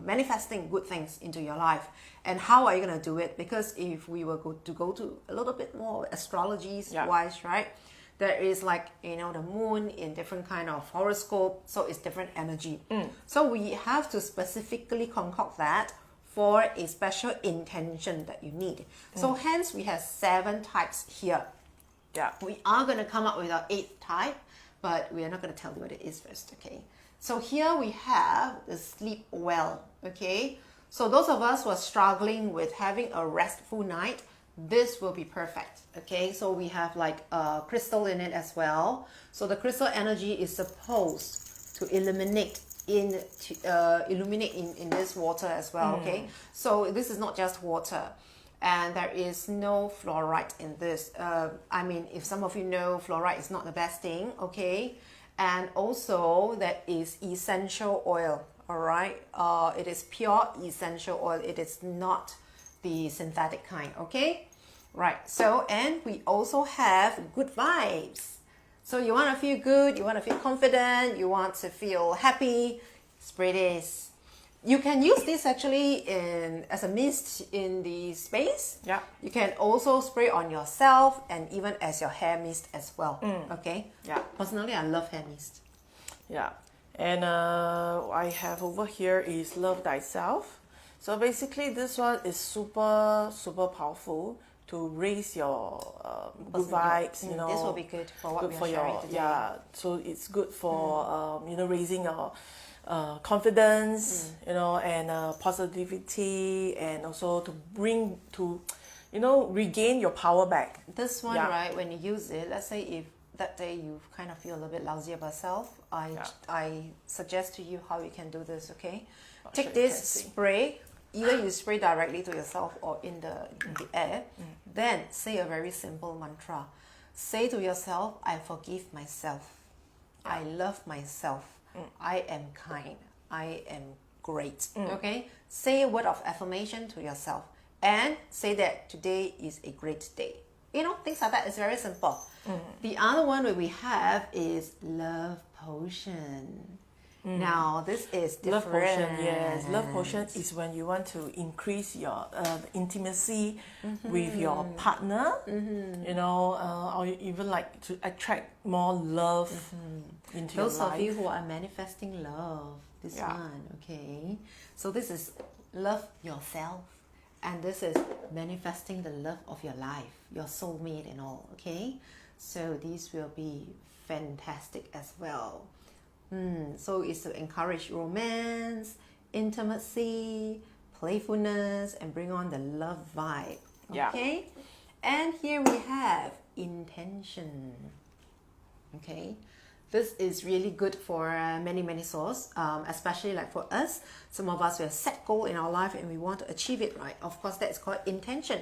manifesting good things into your life. And how are you going to do it? Because if we were to go to a little bit more astrology wise, right? There is, like, you know, the moon in different kind of horoscope. So it's different energy. So we have to specifically concoct that for a special intention that you need. So hence we have 7 types here. Yeah. We are going to come up with our 8th type, but we are not going to tell you what it is first, okay? So here we have the sleep well, okay? So those of us who are struggling with having a restful night, this will be perfect, okay? So we have like a crystal in it as well. So the crystal energy is supposed to illuminate in this water as well, okay? So this is not just water. And there is no fluoride in this. I mean, if some of you know, fluoride is not the best thing, okay? And also, that is essential oil, all right? It is pure essential oil. It is not the synthetic kind, okay? Right, so, and we also have good vibes. So you want to feel good, you want to feel confident, you want to feel happy, spray this. You can use this actually as a mist in the space. Yeah. You can also spray on yourself and even as your hair mist as well. Okay. Yeah. Personally, I love hair mist. Yeah. And I have over here is Love Thyself. So basically this one is super, super powerful to raise your good vibes, you know. This will be good for what good we are sharing today. Yeah, so it's good for, you know, raising your confidence, you know, and positivity, and also to bring to, you know, regain your power back. This one, right, when you use it, let's say if that day you kind of feel a little bit lousy about yourself, I suggest to you how you can do this, okay? Take this spray, either you spray directly to yourself or in the air, then say a very simple mantra. Say to yourself, I forgive myself. I love myself. I am kind. I am great. Okay? Say a word of affirmation to yourself and say that today is a great day. You know, things like that. It's very simple. The other one that we have is love potion. Now, this is different. Love potion, yes. Love potion is when you want to increase your intimacy with your partner, you know, or you even like to attract more love into your life. Those of you who are manifesting love, this one, okay? So this is love yourself, and this is manifesting the love of your life, your soulmate and all, okay? So these will be fantastic as well. So it's to encourage romance, intimacy, playfulness, and bring on the love vibe. Okay? And here we have intention. Okay? This is really good for many souls, especially like for us. Some of us, we have set goal in our life and we want to achieve it, right? Of course, that is called intention.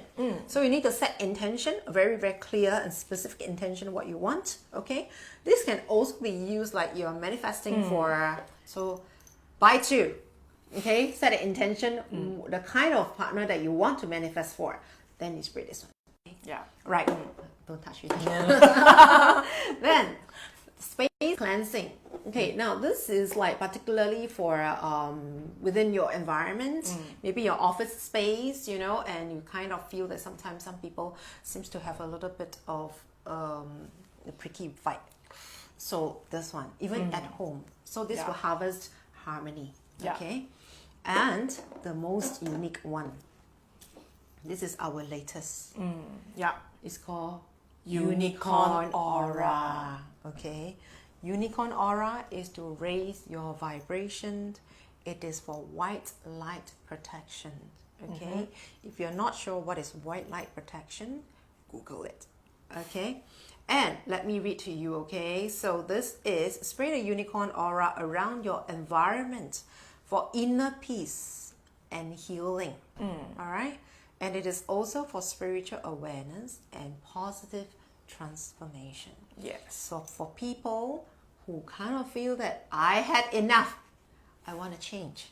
So you need to set intention, a very, very clear and specific intention of what you want, okay? This can also be used like you're manifesting for, so buy 2, okay? Set an intention, the kind of partner that you want to manifest for. Then you spray this one. Okay? Yeah. Right. Don't touch me. Then, space cleansing. Okay, now this is like particularly for within your environment, maybe your office space, you know, and you kind of feel that sometimes some people seems to have a little bit of the pricky vibe. So this one, even at home. So this will harvest harmony. Okay, and the most unique one. This is our latest. It's called Unicorn Aura. Okay, Unicorn Aura is to raise your vibration. It is for white light protection. Okay, if you're not sure what is white light protection, Google it. Okay, and let me read to you. Okay, so this is spray the Unicorn Aura around your environment for inner peace and healing. All right, and it is also for spiritual awareness and positive transformation. Yes. So for people who kind of feel that I had enough, I want to change,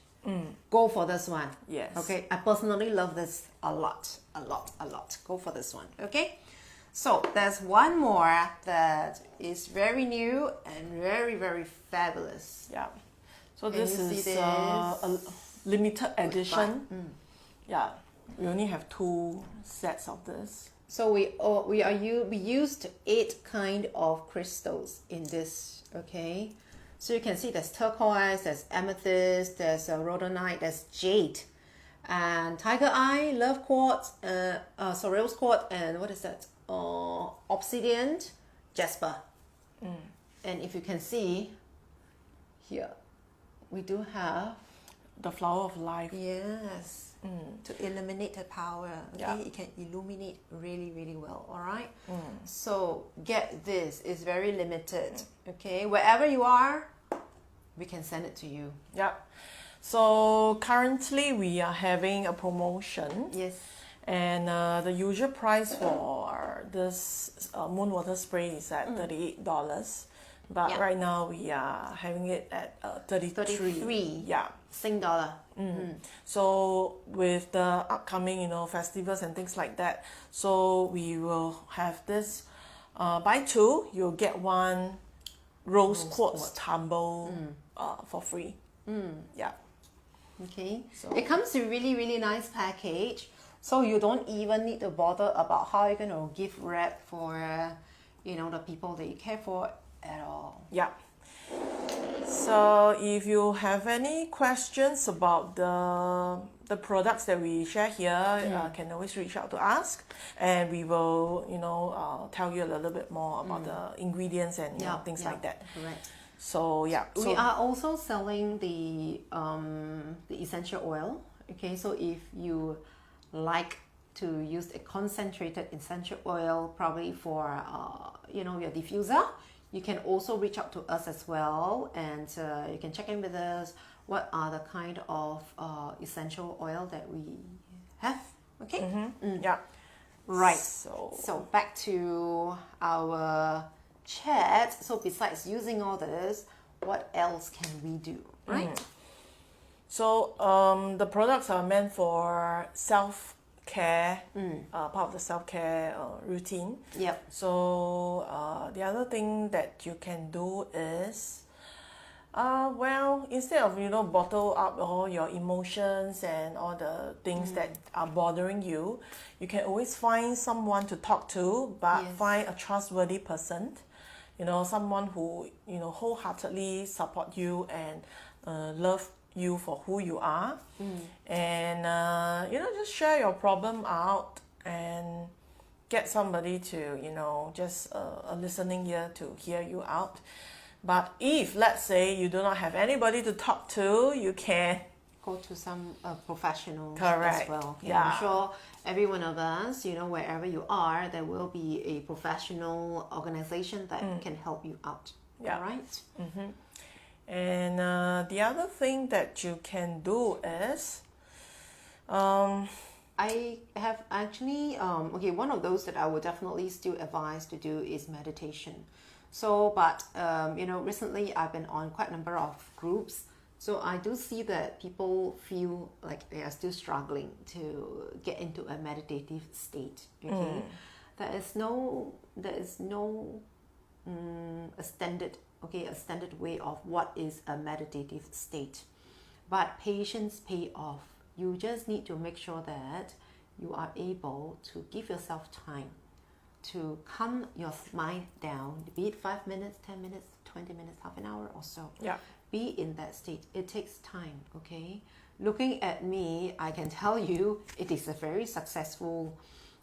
go for this one. Yes. Okay, I personally love this a lot. Go for this one. Okay, so there's one more that is very new and very, very fabulous. Yeah. So Can this you see is this? a limited edition. Yeah. We only have 2 sets of this. So we used 8 kind of crystals in this. Okay, so you can see there's turquoise, there's amethyst, there's rhodonite, there's jade, and tiger eye, love quartz, rose quartz, and what is that? Obsidian, jasper. And if you can see here, we do have The flower of life. yes to eliminate the power. Okay, Yeah. it can illuminate really, really well. All right. So get this; it's very limited. Okay, wherever you are, we can send it to you. Yeah. So currently we are having a promotion. Yes. And the usual price for this moon water spray is at $38. But Yeah. right now we are having it at 33. 33. Yeah. Sing dollar. So with the upcoming, festivals and things like that, so we will have this buy two, you'll get one rose quartz tumble for free. Yeah. Okay. It comes in really, really nice package. So you don't even need to bother about how you're going to gift wrap for, the people that you care for at all. Yeah. So if you have any questions about the products that we share here, can always reach out to us, and we will, tell you a little bit more about the ingredients and things like that. Correct. So yeah. So We are also selling the essential oil. Okay, so if you like to use a concentrated essential oil, probably for your diffuser, you can also reach out to us as well, and you can check in with us. What are the kind of essential oil that we have? Okay. yeah. Right. So So back to our chat. So besides using all this, what else can we do? Right. So the products are meant for self-care, part of the self-care routine. Yep. So the other thing that you can do is, instead of bottle up all your emotions and all the things that are bothering you, you can always find someone to talk to, but Yes. find a trustworthy person. Someone who wholeheartedly support you and love you for who you are, and just share your problem out and get somebody to just a listening ear to hear you out. But if let's say you do not have anybody to talk to, you can Go to some professionals Correct. as well. Okay? Yeah. I'm sure every one of us, wherever you are, there will be a professional organization that can help you out. Yeah. All right. And the other thing that you can do is I have actually, one of those that I would definitely still advise to do is meditation. So, but, recently I've been on quite a number of groups. So I do see that people feel like they are still struggling to get into a meditative state. Okay, there is no a standard way of what is a meditative state, but patience pay off. You just need to make sure that you are able to give yourself time to calm your mind down, be it 5 minutes, 10 minutes, 20 minutes, half an hour or so. Yeah. Be in that state. It takes time, okay? Looking at me, I can tell you it is a very successful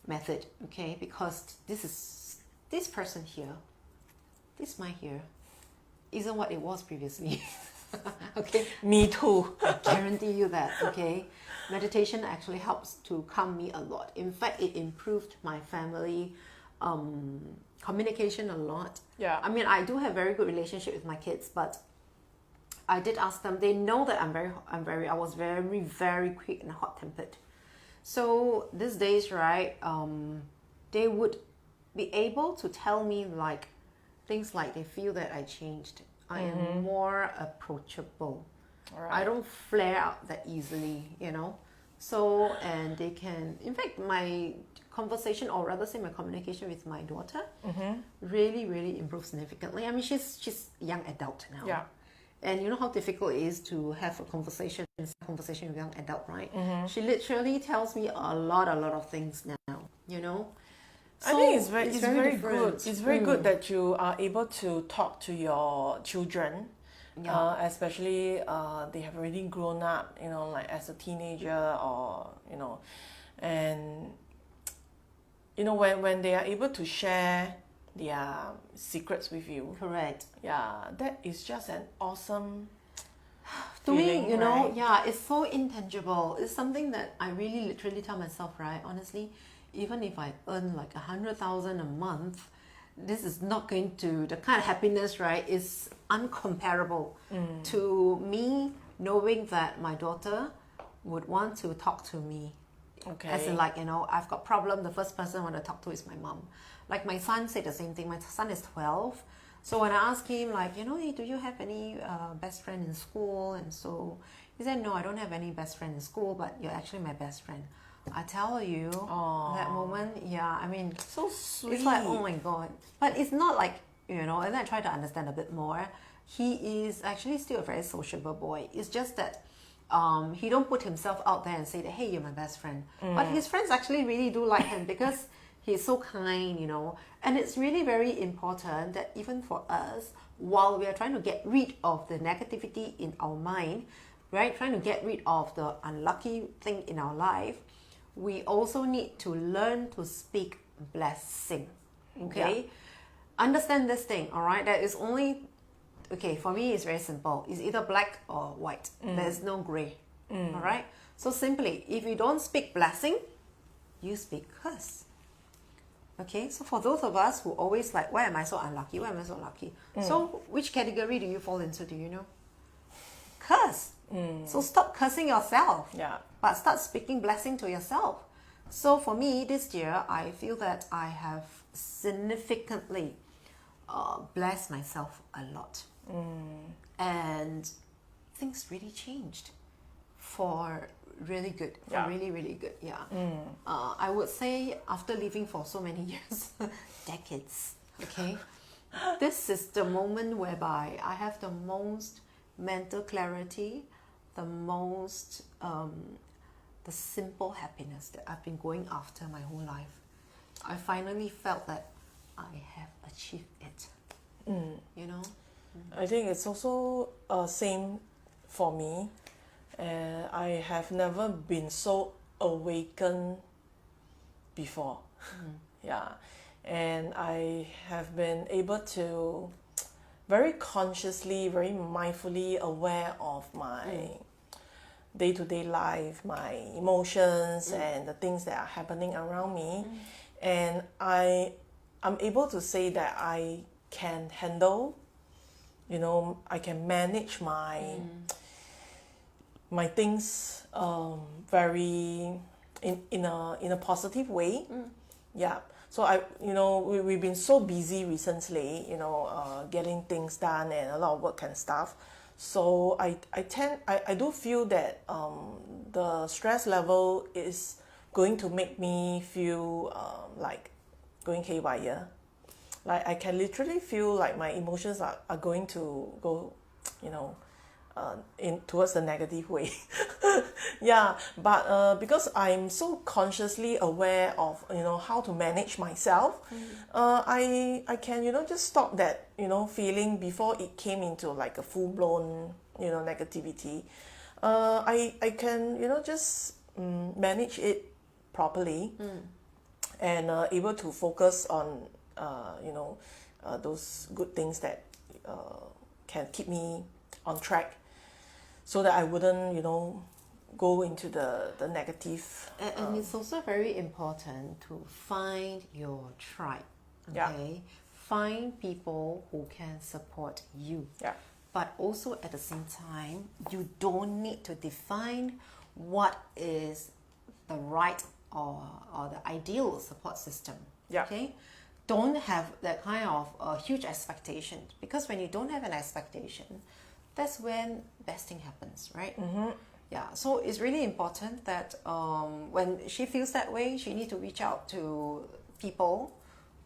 method, okay? Because this person here, this mind here, isn't what it was previously. Okay? Me too. I guarantee you that, okay? Meditation actually helps to calm me a lot. In fact, it improved my family communication a lot. Yeah. I mean, I do have very good relationship with my kids, but I did ask them. They know that I was very, very quick and hot-tempered. So these days, right, they would be able to tell me like things like they feel that I changed. I am more approachable. Right. I don't flare out that easily, So, and they can, in fact, my conversation, or rather say my communication with my daughter, really, really improved significantly. I mean, she's a young adult now. Yeah. And you know how difficult it is to have a conversation with a young adult, right? She literally tells me a lot of things now, I think it's So, very different. good. It's very good that you are able to talk to your children especially they have already grown up, like as a teenager, or and when they are able to share their secrets with you. Correct. Yeah, that is just an awesome To me, feeling, right? yeah, it's so intangible. It's something that I really literally tell myself, right? Honestly, even if I earn like 100,000 a month, this is not going to, the kind of happiness, right, is uncomparable to me knowing that my daughter would want to talk to me. Okay. As in, like, I've got problem, the first person I want to talk to is my mom. Like my son said the same thing. My son is 12. So when I asked him, like, hey, do you have any best friend in school? And so he said, no, I don't have any best friend in school, but you're actually my best friend. I tell you, that moment, yeah, I mean, So sweet. it's like, oh my God. But it's not like, and then I try to understand a bit more. He is actually still a very sociable boy. It's just that he don't put himself out there and say that, hey, you're my best friend. But his friends actually really do like him because he's so kind, And it's really very important that even for us, while we are trying to get rid of the negativity in our mind, right, trying to get rid of the unlucky thing in our life, we also need to learn to speak blessing. Okay? Yeah. Understand this thing, all right? That is only, okay, for me, it's very simple. It's either black or white. There's no gray. All right? So simply, if you don't speak blessing, you speak curse. Okay, so for those of us who always like, why am I so unlucky? Why am I so lucky? So which category do you fall into? Do you know? Curse. So stop cursing yourself. Yeah. But start speaking blessing to yourself. So for me, this year, I feel that I have significantly blessed myself a lot. And things really changed for really good. For really, really good, yeah. I would say after living for so many years, decades, okay, this is the moment whereby I have the most mental clarity, the most, the simple happiness that I've been going after my whole life. I finally felt that I have achieved it. I think it's also same for me. And I have never been so awakened before. Yeah. And I have been able to very consciously, very mindfully aware of my day-to-day life, my emotions and the things that are happening around me. And I'm able to say that I can handle, I can manage my things very in a positive way. Yeah. So we've been so busy recently, getting things done and a lot of work and stuff. So I do feel that the stress level is going to make me feel like going haywire. Like I can literally feel like my emotions are going to go, in towards the negative way. Yeah, but because I'm so consciously aware of how to manage myself, I can just stop that feeling before it came into like a full blown negativity. I can just manage it properly and able to focus on those good things that can keep me on track, so that I wouldn't, go into the negative. And it's also very important to find your tribe. Okay, Yeah. Find people who can support you. Yeah. But also at the same time, you don't need to define what is the right or the ideal support system. Yeah. Okay, don't have that kind of huge expectation, because when you don't have an expectation, that's when best thing happens, right? Yeah, so it's really important that when she feels that way, she needs to reach out to people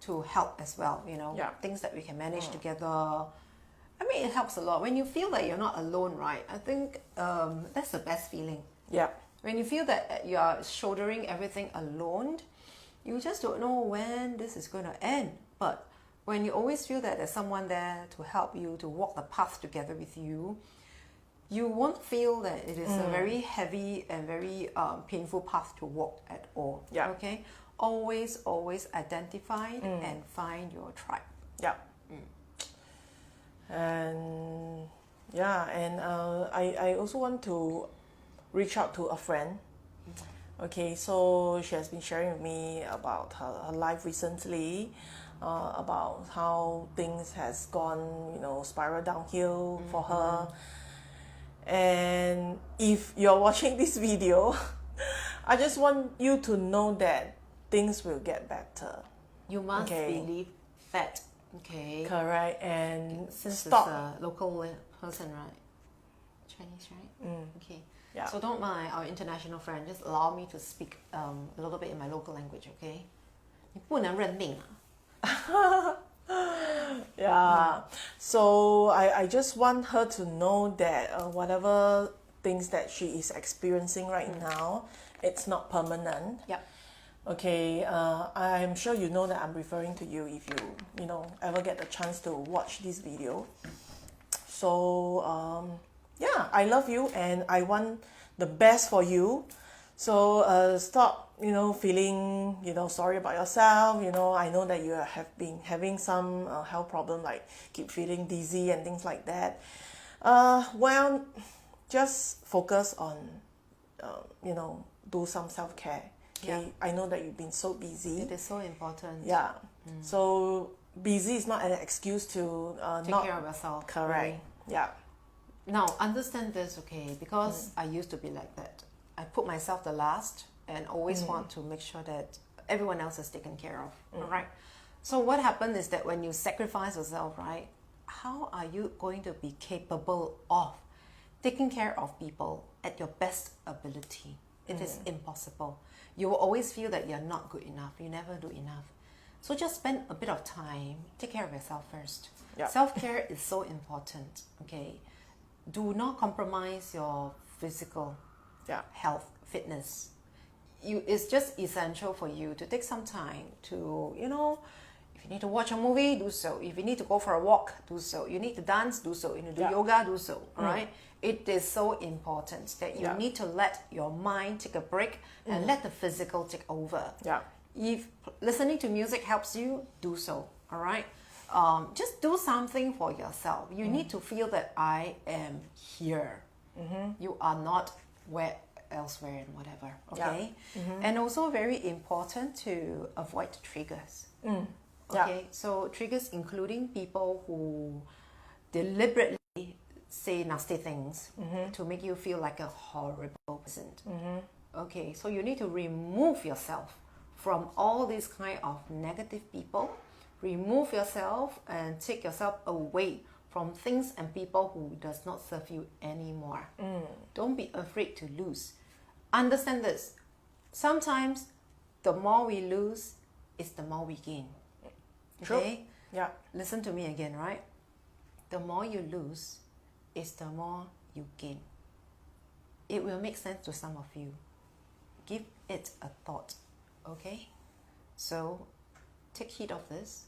to help as well, Yeah. things that we can manage together. I mean, it helps a lot. When you feel that you're not alone, right? I think that's the best feeling. Yeah. When you feel that you are shouldering everything alone, you just don't know when this is going to end. But when you always feel that there's someone there to help you, to walk the path together with you, you won't feel that it is a very heavy and very painful path to walk at all. Yeah. Okay? Always identify and find your tribe. Yeah. And yeah, and I also want to reach out to a friend. Okay, so she has been sharing with me about her life recently, about how things has gone, spiral downhill for her. And if you're watching this video, I just want you to know that things will get better. You must believe that. Okay. Correct. And since stop. it's a local person, right? Chinese, right? Okay. Yeah. So don't mind our international friend. Just allow me to speak a little bit in my local language, okay? 你不能认命啊。Yeah. So I just want her to know that whatever things that she is experiencing right now, it's not permanent. Yep. Okay, I'm sure you know that I'm referring to you if you ever get the chance to watch this video. So yeah, I love you and I want the best for you. So stop, feeling, sorry about yourself. I know that you have been having some health problem, like keep feeling dizzy and things like that. Well, just focus on, do some self-care. Okay, Yeah. I know that you've been so busy. It is so important. Yeah. So busy is not an excuse to Take not care of yourself. correct. Really. Yeah. Now, understand this, okay? Because I used to be like that. I put myself the last and always want to make sure that everyone else is taken care of. All right. So what happens is that when you sacrifice yourself, right? How are you going to be capable of taking care of people at your best ability? It is impossible. You will always feel that you're not good enough. You never do enough. So just spend a bit of time. Take care of yourself first. Yeah. Self-care is so important. Okay. Do not compromise your physical health, fitness. It's just essential for you to take some time to, if you need to watch a movie, do so. If you need to go for a walk, do so. You need to dance, do so. You need to do yoga, do so. All right? It is so important that you need to let your mind take a break and let the physical take over. Yeah. If listening to music helps you, do so. All right? Just do something for yourself. You need to feel that I am here. You are not elsewhere and whatever. Okay? And also very important to avoid triggers. Okay? So triggers including people who deliberately say nasty things to make you feel like a horrible person. Okay? So you need to remove yourself from all these kind of negative people. Remove yourself and take yourself away from things and people who does not serve you anymore. Don't be afraid to lose. Understand this. Sometimes the more we lose is the more we gain. Okay? Yeah. Listen to me again, right? The more you lose is the more you gain. It will make sense to some of you. Give it a thought. Okay? So take heed of this.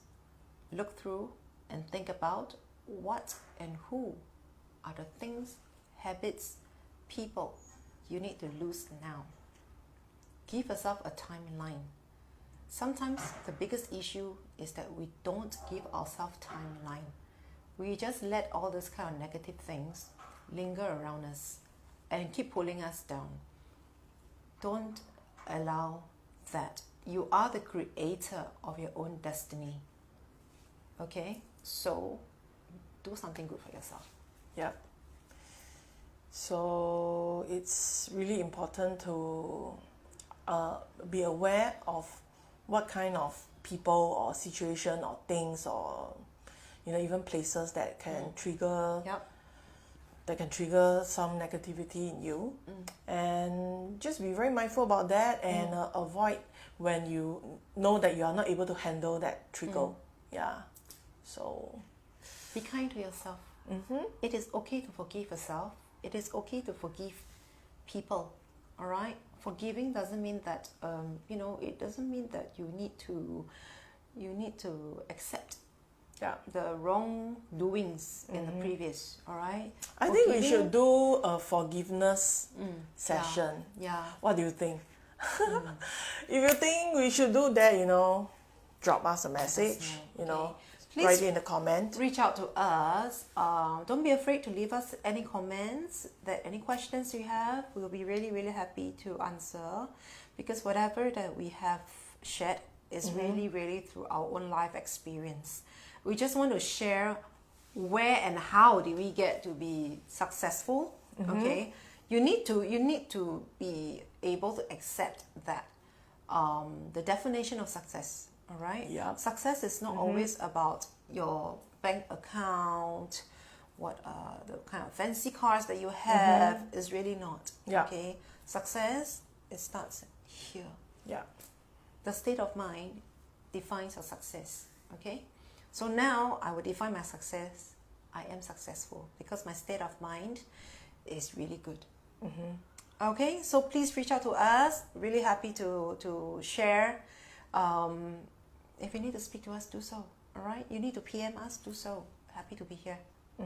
Look through and think about what and who are the things, habits, people you need to lose now. Give yourself a timeline. Sometimes the biggest issue is that we don't give ourselves timeline. We just let all these kind of negative things linger around us and keep pulling us down. Don't allow that. You are the creator of your own destiny. Okay? So do something good for yourself. Yeah. So it's really important to be aware of what kind of people or situation or things or even places that can trigger some negativity in you, and just be very mindful about that and avoid when you know that you are not able to handle that trigger. Yeah. So be kind to yourself. It is okay to forgive yourself. It is okay to forgive people. All right? Forgiving doesn't mean that it doesn't mean that you need to accept the wrong doings in the previous. All right. I think we should do a forgiveness session. Yeah. What do you think? If you think we should do that, drop us a message, Please write it in the comment. Reach out to us. Don't be afraid to leave us any comments, any questions you have. We'll be really, really happy to answer, because whatever that we have shared is really, really through our own life experience. We just want to share where and how did we get to be successful. Okay, you need to be able to accept that the definition of success. All right. Yeah. Success is not always about your bank account, what the kind of fancy cars that you have. Is really not. Yeah. Okay. Success, it starts here. Yeah. The state of mind defines your success. Okay. So now I will define my success. I am successful because my state of mind is really good. Okay. So please reach out to us. Really happy to share. If you need to speak to us, do so. All right. You need to PM us, do so. Happy to be here.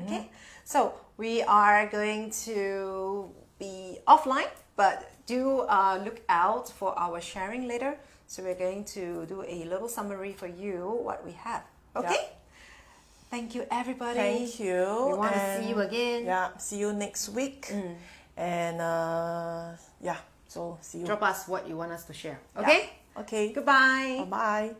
Okay. So we are going to be offline, but do look out for our sharing later. So we're going to do a little summary for you what we have. Okay. Yeah. Thank you, everybody. Thank you. We want to see you again. Yeah. See you next week. And so see you. Drop us what you want us to share. Okay. Okay. Goodbye. Bye-bye.